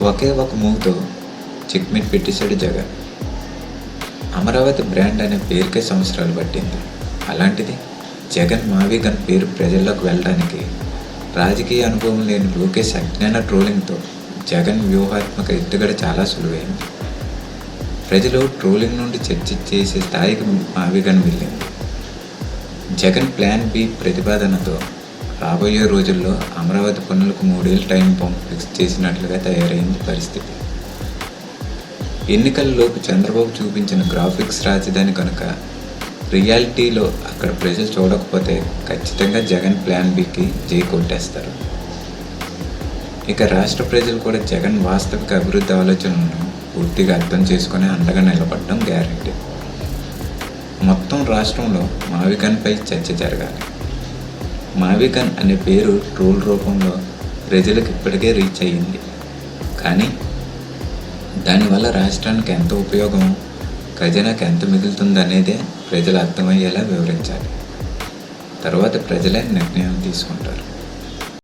ఒకే ఒక మూవ్‌తో చెక్‌మేట్ పెట్టేశాడు జగన్. అమరావతి బ్రాండ్ అనే పేరుకే సంవత్సరాలు పట్టింది. అలాంటిది జగన్ మావీగన్ పేరు ప్రజల్లోకి వెళ్ళడానికి రాజకీయ అనుభవం లేని లోకేష్ అజ్ఞాన ట్రోలింగ్‌తో జగన్ వ్యూహాత్మక ఎత్తుగడ చాలా సులువైంది. ప్రజలు ట్రోలింగ్ నుండి చర్చ చేసే స్థాయికి మావీగన్ వెళ్ళింది. జగన్ ప్లాన్ బి ప్రతిపాదనతో రాబోయే రోజుల్లో అమరావతి పనులకు 3 ఏళ్ల టైం బాంబ్ ఫిక్స్ చేసినట్లుగా తయారైంది పరిస్థితి. ఎన్నికల్లోపు చంద్రబాబు చూపించిన గ్రాఫిక్స్ రాజధాని కనుక రియాలిటీలో అక్కడ ప్రజలు చూడకపోతే ఖచ్చితంగా జగన్ ప్లాన్ బికి జై కొట్టేస్తారు. ఇక రాష్ట్ర ప్రజలు కూడా జగన్ వాస్తవిక అభివృద్ధి ఆలోచనలను పూర్తిగా అర్థం చేసుకుని అండగా నిలబడడం గ్యారెంటీ. మొత్తం రాష్ట్రంలో మావీగన్పై చర్చ జరగాలి. మావీగన్ అనే పేరు ట్రోల్ రూపంలో ప్రజలకు ఇప్పటికే రీచ్ అయ్యింది. కానీ దానివల్ల రాష్ట్రానికి ఎంత ఉపయోగం, ఖజానాకి ఎంత మిగులుతుందనేదే ప్రజలు అర్థమయ్యేలా వివరించాలి. తర్వాత ప్రజలే నిర్ణయం తీసుకుంటారు.